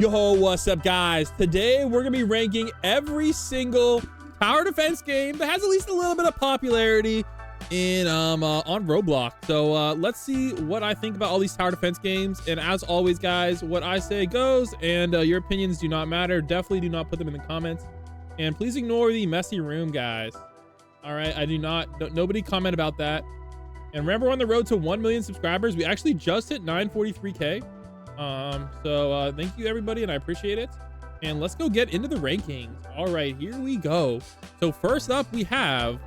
Yo, what's up, guys? Today we're gonna be ranking every single tower defense game that has at least a little bit of popularity in on Roblox. So let's see what I think about all these tower defense games. And as always, guys, what I say goes, and your opinions do not matter. Definitely do not put them in the comments, and please ignore the messy room, guys. All right, I do not. Nobody comment about that. And remember, we're on the road to 1 million subscribers. We actually just hit 943K. So thank you, everybody, and I appreciate it. And let's go get into the rankings. All right, here we go. So first up, we have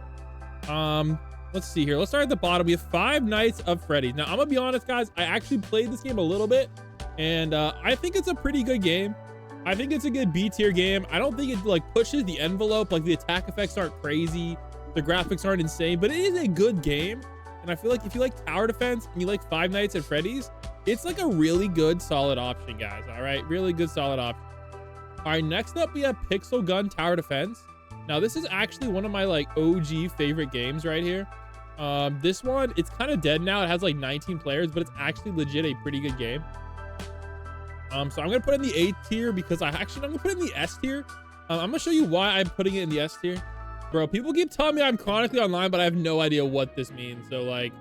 let's see here. Let's start at the bottom. We have Five Nights of Freddy's. Now, I'm gonna be honest, guys, I actually played this game a little bit, and I think it's a pretty good game. I think it's a good B tier game. I don't think it like pushes the envelope. Like, the attack effects aren't crazy, the graphics aren't insane, but it is a good game. And I feel like if you like tower defense and you like Five Nights at Freddy's, it's like a really good solid option, guys. All right, really good solid option. All right, next up we have Pixel Gun Tower Defense. Now, this is actually one of my like OG favorite games right here. This one, it's kind of dead now. It has like 19 players, but it's actually legit a pretty good game. So I'm gonna put it in the A tier because I'm gonna put it in the S tier. I'm gonna show you why I'm putting it in the S tier. Bro, people keep telling me I'm chronically online, but I have no idea what this means. So like,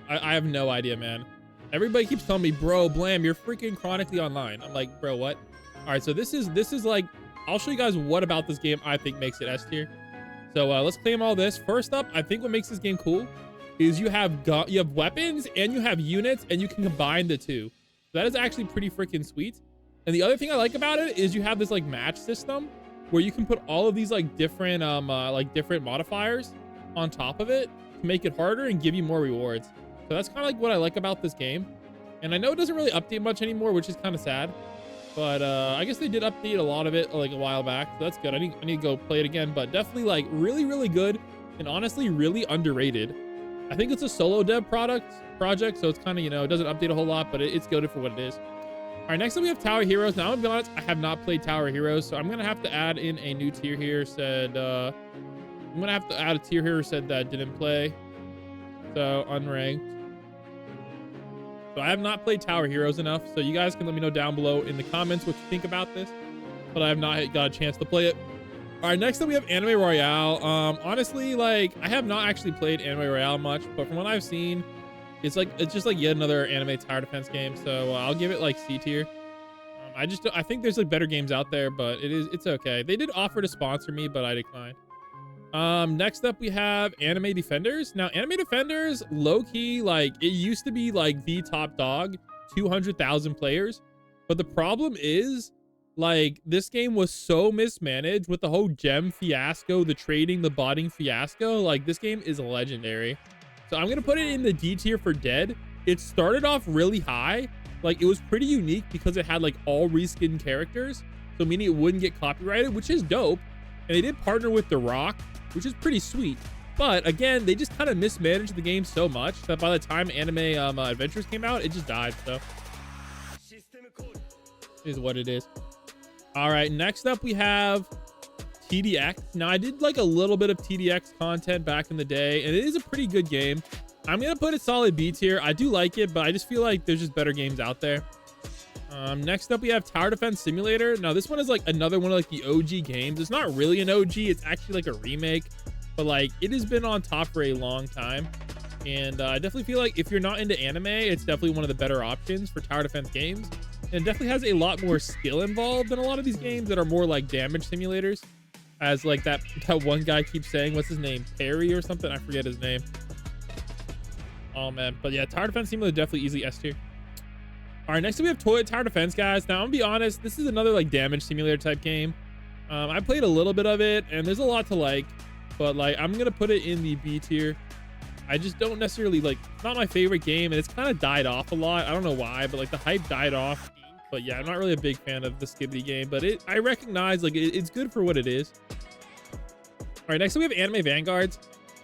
I have no idea, man. Everybody keeps telling me, bro, Blam, you're freaking chronically online. I'm like, bro, what? All right, so this is like, I'll show you guys what about this game I think makes it S tier. So let's claim all this. First up, I think what makes this game cool is you have weapons and you have units, and you can combine the two. So that is actually pretty freaking sweet. And the other thing I like about it is you have this like match system where you can put all of these like different different modifiers on top of it to make it harder and give you more rewards. So that's kind of like what I like about this game. And I know it doesn't really update much anymore, which is kind of sad, but I guess they did update a lot of it like a while back, so that's good. I need to go play it again, but definitely like really good, and honestly really underrated. I think it's a solo dev project, so it's kind of, you know, it doesn't update a whole lot, but it's good for what it is. All right, next up we have Tower Heroes. Now, I'm gonna be honest, I have not played Tower Heroes, so I'm gonna have to add in a new tier here. I'm gonna have to add a tier here that didn't play, so unranked. So I have not played Tower Heroes enough, so you guys can let me know down below in the comments what you think about this, but I have not got a chance to play it. All right, next up we have Anime Royale. Honestly, like, I have not actually played Anime Royale much, but from what I've seen, it's just like yet another anime tower defense game. So I'll give it like C tier. I think there's like better games out there, but it's okay. They did offer to sponsor me, but I declined. Next up we have Anime Defenders. Now, Anime Defenders, low-key, like, it used to be like the top dog, 200,000 players, but the problem is, like, this game was so mismanaged with the whole gem fiasco, the trading, the botting fiasco. Like, this game is legendary. So I'm gonna put it in the D tier for dead. It started off really high. Like, it was pretty unique because it had like all reskinned characters, so meaning it wouldn't get copyrighted, which is dope. And they did partner with The Rock, which is pretty sweet. But again, they just kind of mismanaged the game so much that by the time Anime Adventures came out, it just died. So is what it is. All right, next up we have TDX. Now, I did like a little bit of TDX content back in the day, and it is a pretty good game. I'm gonna put it solid B tier. I do like it, but I just feel like there's just better games out there. Next up we have Tower Defense Simulator. Now, this one is like another one of like the OG games. It's not really an OG, it's actually like a remake, but like it has been on top for a long time. And I definitely feel like if you're not into anime, it's definitely one of the better options for tower defense games. And it definitely has a lot more skill involved than a lot of these games that are more like damage simulators. As like that one guy keeps saying, what's his name? Perry or something? I forget his name. Oh man, but yeah, Tower Defense Simulator definitely easily S tier. All right, next up we have Toilet Tower Defense, guys. Now, I'm gonna be honest, this is another like damage simulator type game. I played a little bit of it, and there's a lot to like, but like I'm gonna put it in the B tier. I just don't necessarily like, it's not my favorite game, and it's kind of died off a lot. I don't know why, but like the hype died off. But yeah, I'm not really a big fan of the Skibbity game, but I recognize like it's good for what it is. All right, next up we have Anime Vanguards.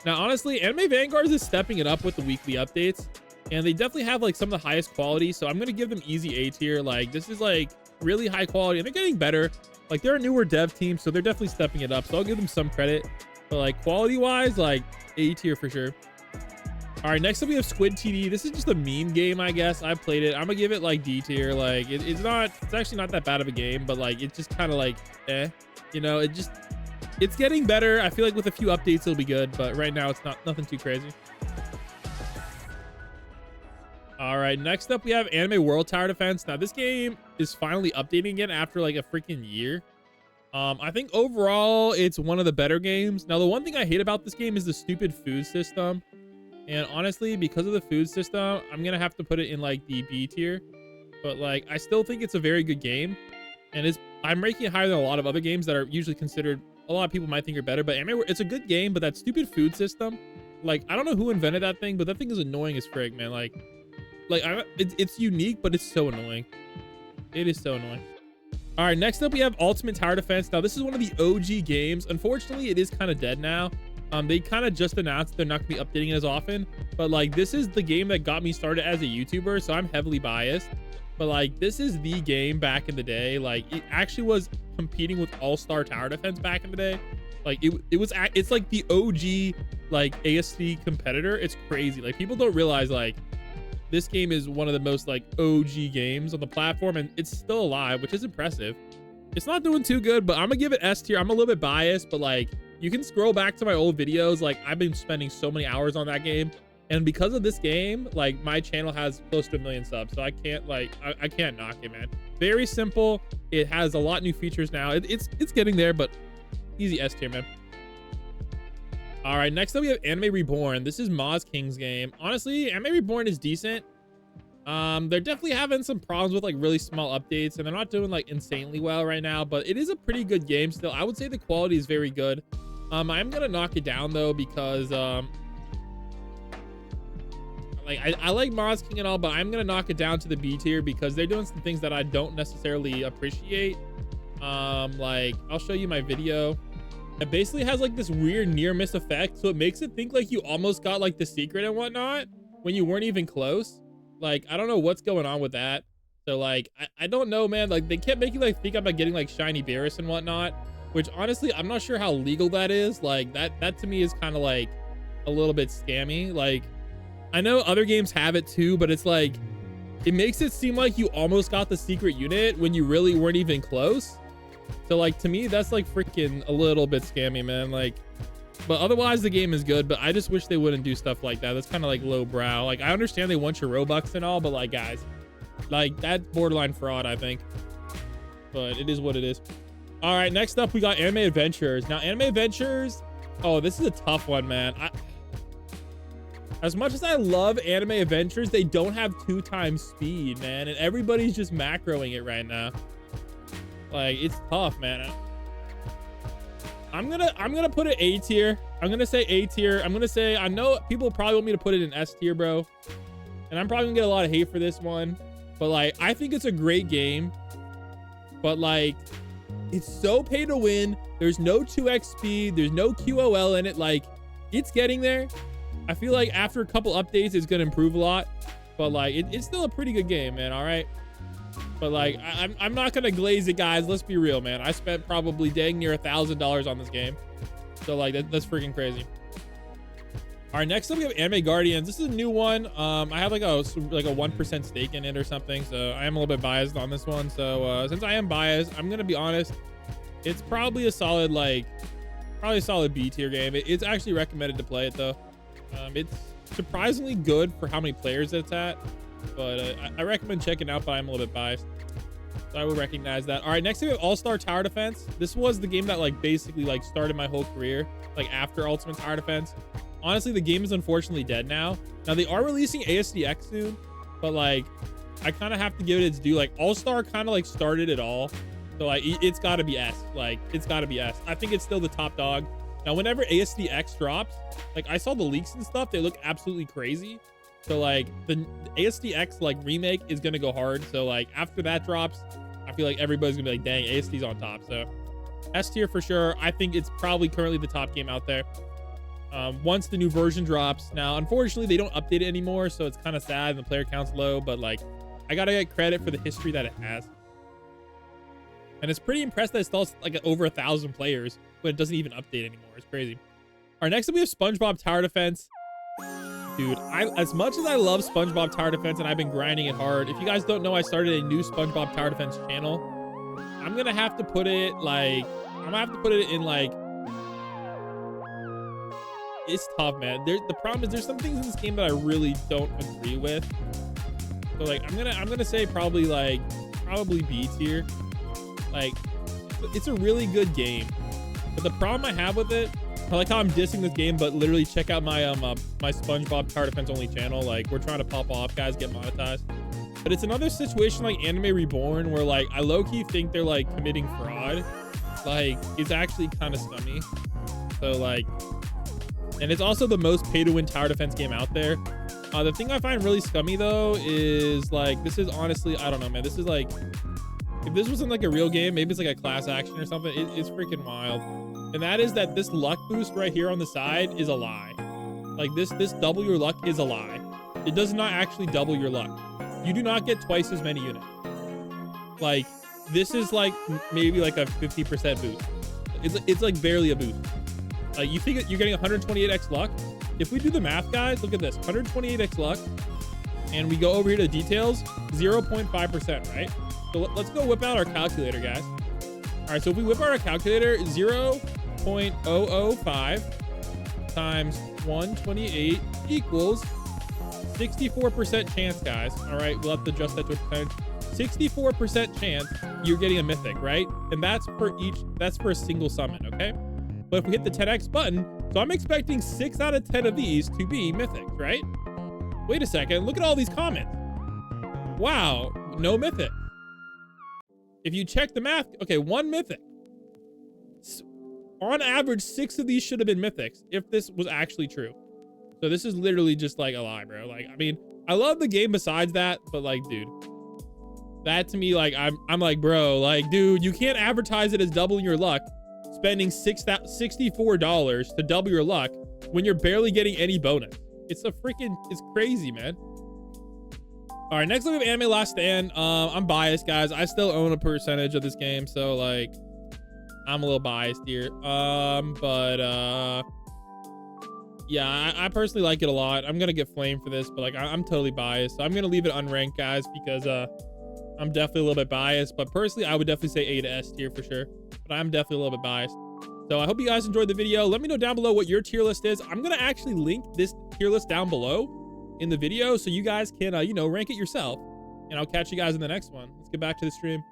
Now, honestly, Anime Vanguards is stepping it up with the weekly updates, and they definitely have like some of the highest quality. So I'm going to give them easy A tier. Like, this is like really high quality, and they're getting better. Like, they're a newer dev team, so they're definitely stepping it up. So I'll give them some credit, but like quality wise, like A tier for sure. All right, next up we have Squid TD. This is just a meme game, I guess. I played it. I'm gonna give it like D tier. Like it's actually not that bad of a game, but like it's just kind of like you know, it's getting better. I feel like with a few updates it'll be good, but right now it's nothing too crazy. All right, next up we have Anime World Tower Defense. Now this game is finally updating again after like a freaking year. I think overall it's one of the better games. Now the one thing I hate about this game is the stupid food system. And honestly, because of the food system, I'm gonna have to put it in like the B tier. But like, I still think it's a very good game, and I'm ranking it higher than a lot of other games that are usually considered, a lot of people might think are better. But it's a good game, but that stupid food system, like I don't know who invented that thing, but that thing is annoying as frig, man. Like it's unique, but it's so annoying. It is so annoying. All right, next up we have Ultimate Tower Defense. Now this is one of the OG games. Unfortunately, it is kind of dead now. They kind of just announced they're not gonna be updating it as often, but like this is the game that got me started as a YouTuber, so I'm heavily biased. But like this is the game back in the day. Like it actually was competing with All-Star Tower Defense back in the day. Like it's like the OG like ASD competitor. It's crazy. Like people don't realize like this game is one of the most like OG games on the platform, and it's still alive, which is impressive. It's not doing too good, but I'm gonna give it S tier. I'm a little bit biased, but like you can scroll back to my old videos. Like I've been spending so many hours on that game, and because of this game, like my channel has close to 1 million subs, so I can't like I can't knock it, man. Very simple. It has a lot of new features now. It's getting there, but easy S tier, man. All right, next up we have Anime Reborn. This is Moz King's game. Honestly, Anime Reborn is decent. They're definitely having some problems with like really small updates, and they're not doing like insanely well right now, but it is a pretty good game still. I would say the quality is very good. I'm gonna knock it down though, because like I like Moz King and all, but I'm gonna knock it down to the B tier because they're doing some things that I don't necessarily appreciate. Like I'll show you my video. It basically has like this weird near miss effect, so it makes it think like you almost got like the secret and whatnot when you weren't even close. Like I don't know what's going on with that. So like I don't know, man. Like they kept making like think I'm like getting like shiny Beerus and whatnot, which honestly I'm not sure how legal that is. Like that to me is kind of like a little bit scammy. Like I know other games have it too, but it's like it makes it seem like you almost got the secret unit when you really weren't even close. So like to me that's like freaking a little bit scammy, man. Like but otherwise the game is good, but I just wish they wouldn't do stuff like that. That's kind of like low brow. Like I understand they want your Robux and all, but like guys, like that's borderline fraud, I think. But it is what it is. All right, next up we got Anime Adventures. Now Anime Adventures, oh, this is a tough one, man. As much as I love Anime Adventures, they don't have 2x speed, man, and everybody's just macroing it right now. Like it's tough, man. I'm gonna put it A tier. I'm gonna say A tier. I'm gonna say, I know people probably want me to put it in S tier, bro, and I'm probably gonna get a lot of hate for this one, but like I think it's a great game, but like it's so pay to win. There's no 2x speed, there's no QOL in it. Like it's getting there. I feel like after a couple updates it's gonna improve a lot, but like it's still a pretty good game, man. All right, but like I'm not gonna glaze it, guys. Let's be real, man. I spent probably dang near $1,000 on this game, so like that's freaking crazy. All right, next up we have Anime Guardians. This is a new one. I have like a 1% stake in it or something, so I am a little bit biased on this one. So since I am biased, I'm gonna be honest, it's probably a solid B tier game. It's actually recommended to play it though. It's surprisingly good for how many players it's at, but I recommend checking out, but I'm a little bit biased, so I will recognize that. All right, next we have All-Star Tower Defense. This was the game that like basically like started my whole career, like after Ultimate Tower Defense. Honestly, the game is unfortunately dead now. Now they are releasing ASDX soon, but like I kind of have to give it its due. Like All-Star kind of like started it all, so like it's got to be S. Like it's got to be S. I think it's still the top dog. Now whenever ASDX drops, like I saw the leaks and stuff, they look absolutely crazy. So like the ASDX like remake is gonna go hard. So like after that drops, I feel like everybody's gonna be like, dang, ASD's on top. So S tier for sure. I think it's probably currently the top game out there. Once the new version drops. Now unfortunately they don't update it anymore, so it's kind of sad and the player count's low, but like I gotta get credit for the history that it has, and it's pretty impressive that it still has like over 1,000 players, but it doesn't even update anymore. It's crazy. All right, next up we have SpongeBob Tower Defense. Dude, as much as I love SpongeBob Tower Defense and I've been grinding it hard, if you guys don't know, I started a new SpongeBob Tower Defense channel. I'm gonna have to put it like, in like, it's tough, man. The problem is there's some things in this game that I really don't agree with. So like, I'm gonna say probably B tier. Like, it's a really good game, but the problem I have with it, I like how I'm dissing this game, but literally check out my my SpongeBob Tower Defense only channel. Like, we're trying to pop off, guys, get monetized. But it's another situation like Anime Reborn, where like I low-key think they're like committing fraud. Like, it's actually kind of scummy. So like, and it's also the most pay-to-win tower defense game out there. The thing I find really scummy though is like, this is honestly, I don't know, man. This is like, if this wasn't like a real game, maybe it's like a class action or something. It's freaking wild. And that is that this luck boost right here on the side is a lie. Like this double your luck is a lie. It does not actually double your luck. You do not get twice as many units. Like, this is like maybe like a 50% boost. It's like barely a boost. Like, you think you're getting 128x luck. If we do the math, guys, look at this, 128x luck, and we go over here to details, 0.5%, right? So let's go whip out our calculator, guys. All right, so if we whip out our calculator, 0.005 times 128 equals 64% chance, guys. All right, we'll have to adjust that to a percentage. 64% chance you're getting a mythic, right? And that's for a single summon, okay? But if we hit the 10x button, so I'm expecting 6 out of 10 of these to be mythics, right? Wait a second, look at all these comments. Wow, no mythic. If you check the math, okay, 1 mythic. On average, 6 of these should have been mythics if this was actually true. So this is literally just like a lie, bro. Like, I mean, I love the game besides that, but like, dude, that to me, like, I'm like, bro, like, dude, you can't advertise it as doubling your luck, spending $64 to double your luck when you're barely getting any bonus. It's crazy, man. All right, next up we have Anime Last Stand. I'm biased, guys. I still own a percentage of this game, so like, I'm a little biased here. Yeah, I personally like it a lot. I'm gonna get flamed for this, but like, I'm totally biased. So I'm gonna leave it unranked, guys, because I'm definitely a little bit biased. But personally, I would definitely say A to S tier for sure. But I'm definitely a little bit biased. So I hope you guys enjoyed the video. Let me know down below what your tier list is. I'm gonna actually link this tier list down below in the video, so you guys can, you know, rank it yourself. And I'll catch you guys in the next one. Let's get back to the stream.